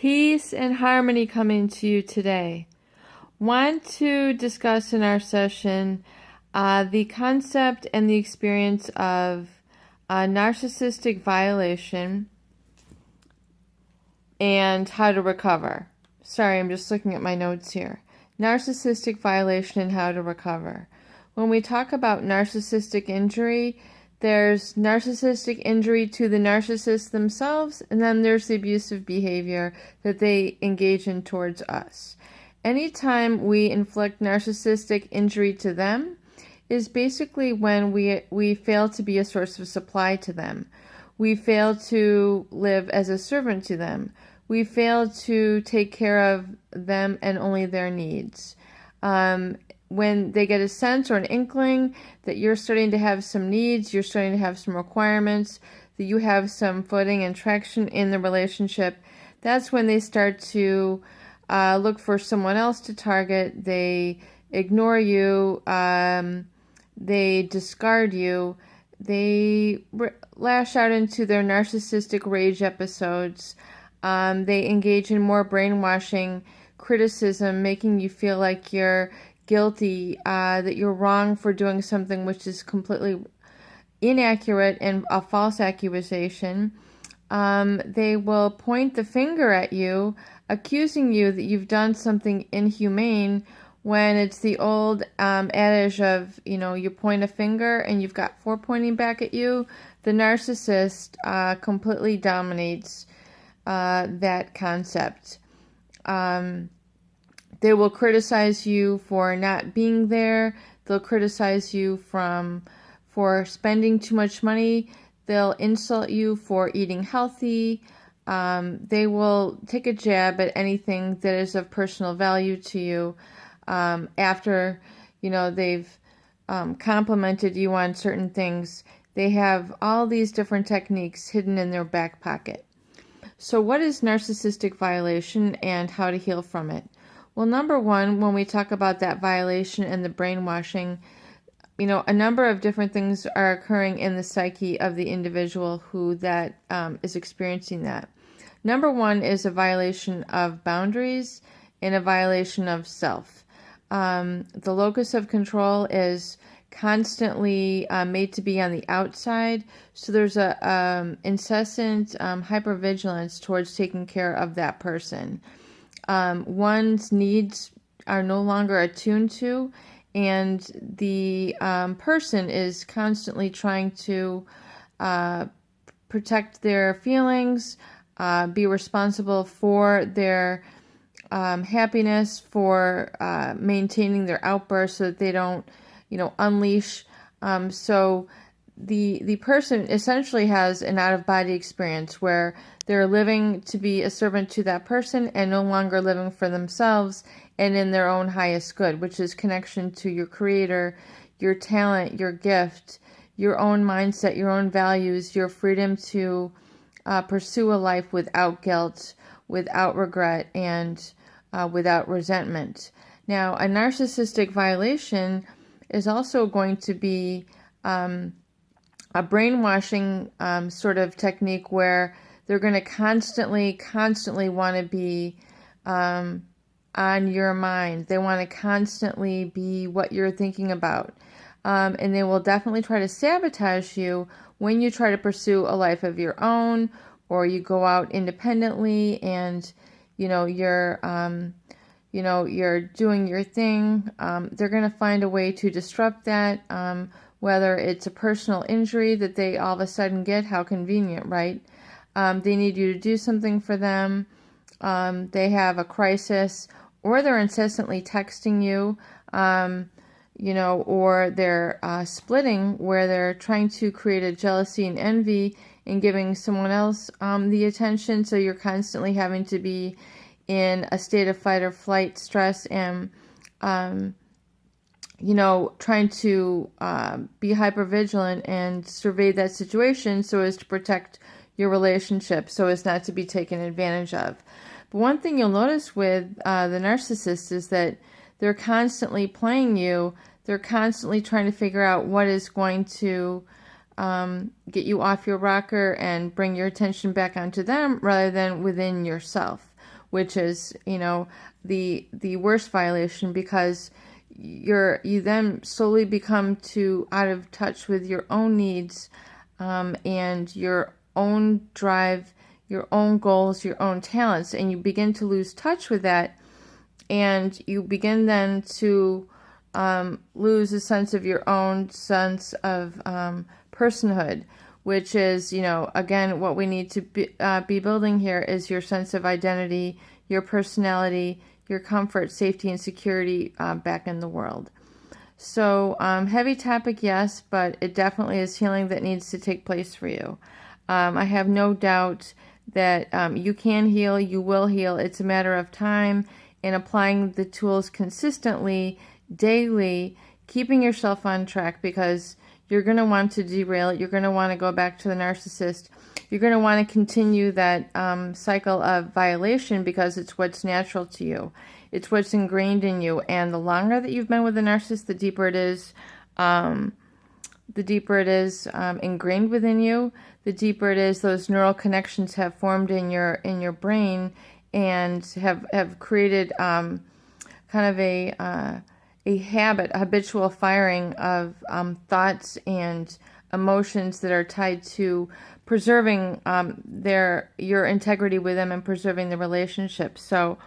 Peace and harmony coming to you today. Want to discuss in our session the concept and the experience of narcissistic violation and how to recover. Sorry, I'm just looking at my notes here. Narcissistic violation and how to recover. When we talk about narcissistic injury, there's narcissistic injury to the narcissist themselves, and then there's the abusive behavior that they engage in towards us. Anytime we inflict narcissistic injury to them is basically when we fail to be a source of supply to them. We fail to live as a servant to them. We fail to take care of them and only their needs. When they get a sense or an inkling that you're starting to have some needs, you're starting to have some requirements, that you have some footing and traction in the relationship, that's when they start to look for someone else to target. They ignore you, they discard you, they lash out into their narcissistic rage episodes. They engage in more brainwashing, criticism, making you feel like you're guilty, that you're wrong for doing something which is completely inaccurate and a false accusation. They will point the finger at you, accusing you that you've done something inhumane, when it's the old adage of, you point a finger and you've got four pointing back at you. The narcissist completely dominates that concept. They will criticize you for not being there. They'll criticize you for spending too much money. They'll insult you for eating healthy. They will take a jab at anything that is of personal value to you after, they've complimented you on certain things. They have all these different techniques hidden in their back pocket. So what is narcissistic violation and how to heal from it? Well, number one, when we talk about that violation and the brainwashing, a number of different things are occurring in the psyche of the individual who that is experiencing that. Number one is a violation of boundaries and a violation of self. The locus of control is constantly made to be on the outside, so there's a incessant hypervigilance towards taking care of that person. One's needs are no longer attuned to, and the person is constantly trying to protect their feelings, be responsible for their happiness, for maintaining their outbursts so that they don't, unleash. So the person essentially has an out-of-body experience where they're living to be a servant to that person and no longer living for themselves and in their own highest good, which is connection to your creator, your talent, your gift, your own mindset, your own values, your freedom to pursue a life without guilt, without regret, and without resentment. Now, a narcissistic violation is also going to be a brainwashing sort of technique where they're going to constantly want to be on your mind. They want to constantly be what you're thinking about. And they will definitely try to sabotage you when you try to pursue a life of your own, or you go out independently and, you're doing your thing. They're going to find a way to disrupt that, whether it's a personal injury that they all of a sudden get. How convenient, right? They need you to do something for them. They have a crisis, or they're incessantly texting you, or they're splitting, where they're trying to create a jealousy and envy and giving someone else the attention. So you're constantly having to be in a state of fight or flight, stress, and trying to be hypervigilant and survey that situation so as to protect your relationship, so as not to be taken advantage of. But one thing you'll notice with the narcissist is that they're constantly playing you. They're constantly trying to figure out what is going to get you off your rocker and bring your attention back onto them rather than within yourself. which is, the worst violation, because you then slowly become out of touch with your own needs, and your own drive, your own goals, your own talents, and you begin to lose touch with that, and you begin then to lose a sense of your own sense of personhood, which is, again, what we need to be building here is your sense of identity, your personality, your comfort, safety, and security back in the world. So heavy topic, yes, but it definitely is healing that needs to take place for you. I have no doubt that you can heal, you will heal. It's a matter of time and applying the tools consistently, daily, keeping yourself on track, because you're going to want to derail. You're going to want to go back to the narcissist. You're going to want to continue that cycle of violation, because it's what's natural to you. It's what's ingrained in you. And the longer that you've been with the narcissist, the deeper it is ingrained within you. The deeper it is, those neural connections have formed in your brain and have created kind of a habitual firing of thoughts and emotions that are tied to preserving your integrity with them and preserving the relationship. So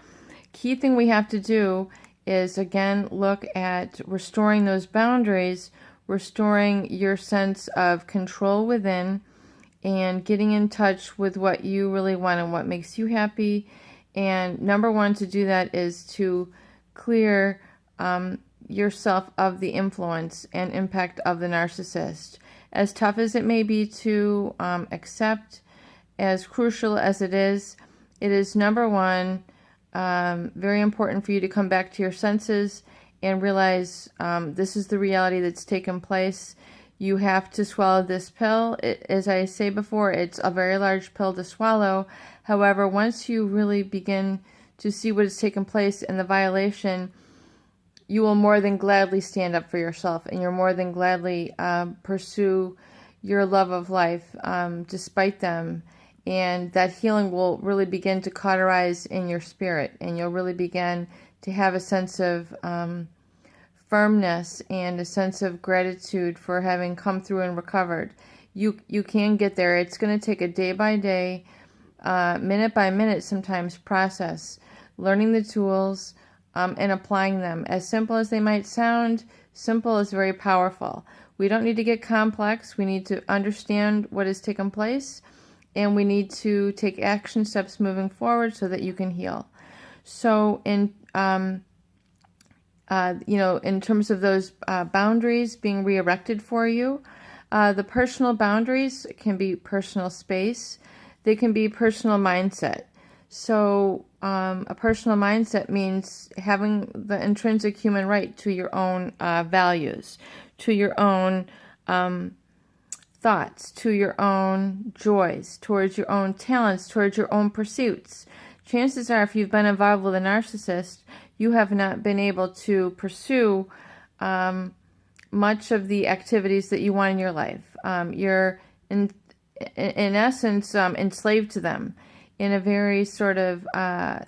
key thing we have to do is, again, look at restoring those boundaries, restoring your sense of control within, and getting in touch with what you really want and what makes you happy. And number one to do that is to clear yourself of the influence and impact of the narcissist. As tough as it may be to accept, as crucial as it is number one, very important for you to come back to your senses and realize this is the reality that's taken place. You have to swallow this pill. As I say before, it's a very large pill to swallow. However, once you really begin to see what has taken place in the violation, you will more than gladly stand up for yourself, and you'll more than gladly pursue your love of life despite them. And that healing will really begin to cauterize in your spirit, and you'll really begin to have a sense of firmness and a sense of gratitude for having come through and recovered. You can get there. It's going to take a day by day, minute by minute sometimes process, learning the tools and applying them. As simple as they might sound, simple is very powerful. We don't need to get complex. We need to understand what has taken place, and we need to take action steps moving forward so that you can heal. So in terms of those boundaries being re-erected for you, the personal boundaries can be personal space. They can be personal mindset. So a personal mindset means having the intrinsic human right to your own values, to your own thoughts, to your own joys, towards your own talents, towards your own pursuits. Chances are, if you've been involved with a narcissist, you have not been able to pursue much of the activities that you want in your life. You're, in essence, enslaved to them in a very sort of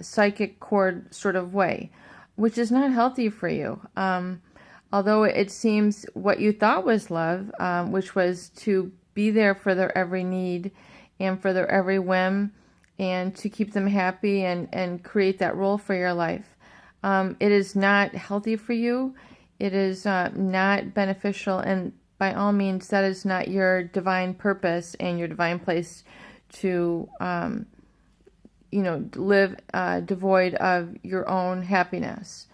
psychic cord sort of way, which is not healthy for you. Although it seems what you thought was love, which was to be there for their every need and for their every whim, and to keep them happy and create that role for your life. It is not healthy for you. It is not beneficial, and by all means, that is not your divine purpose and your divine place to live devoid of your own happiness.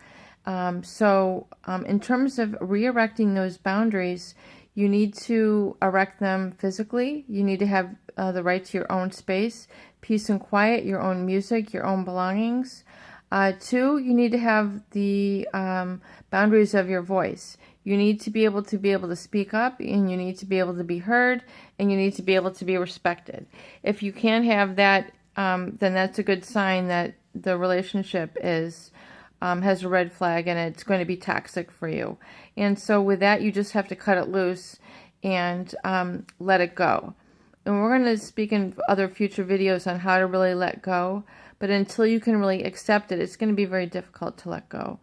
So in terms of re-erecting those boundaries, you need to erect them physically. You need to have the right to your own space, peace and quiet, your own music, your own belongings. 2, you need to have the boundaries of your voice. You need to be able to speak up, and you need to be able to be heard, and you need to be able to be respected. If you can't have that, then that's a good sign that the relationship has a red flag, and it's going to be toxic for you. And so with that, you just have to cut it loose and let it go. And we're going to speak in other future videos on how to really let go. But until you can really accept it, it's going to be very difficult to let go.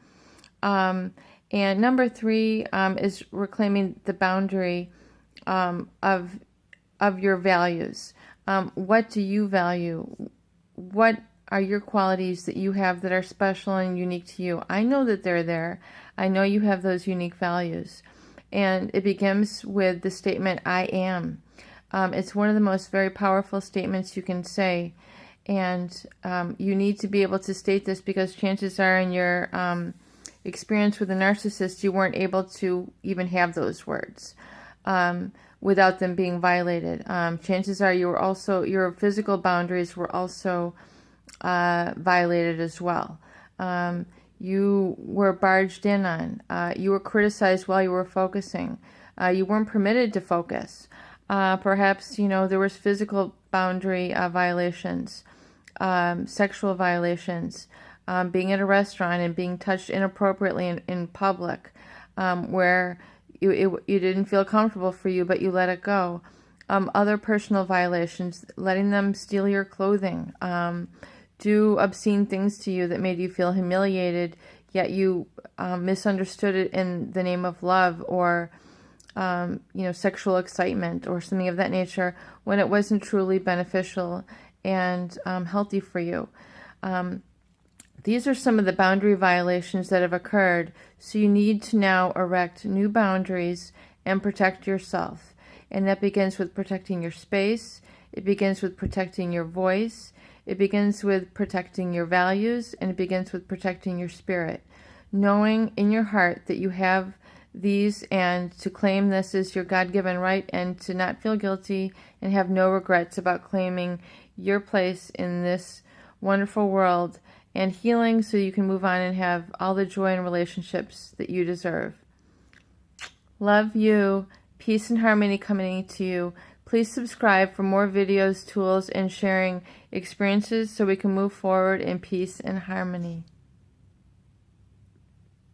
And number 3 is reclaiming the boundary of your values. What do you value? What are your qualities that you have that are special and unique to you? I know that they're there. I know you have those unique values. And it begins with the statement, I am. It's one of the most very powerful statements you can say. And you need to be able to state this because chances are in your experience with a narcissist, you weren't able to even have those words without them being violated. Chances are your physical boundaries were also violated as well. You were barged in on. You were criticized while you were focusing. You weren't permitted to focus. Perhaps, there was physical boundary violations, sexual violations, being at a restaurant and being touched inappropriately in public, where you didn't feel comfortable for you, but you let it go. Other personal violations, letting them steal your clothing, do obscene things to you that made you feel humiliated, yet you misunderstood it in the name of love or sexual excitement or something of that nature when it wasn't truly beneficial and healthy for you. These are some of the boundary violations that have occurred, so you need to now erect new boundaries and protect yourself. And that begins with protecting your space. It begins with protecting your voice. It begins with protecting your values, and it begins with protecting your spirit. Knowing in your heart that you have these and to claim this as your God-given right and to not feel guilty and have no regrets about claiming your place in this wonderful world and healing so you can move on and have all the joy and relationships that you deserve. Love you. Peace and harmony coming to you. Please subscribe for more videos, tools, and sharing experiences so we can move forward in peace and harmony.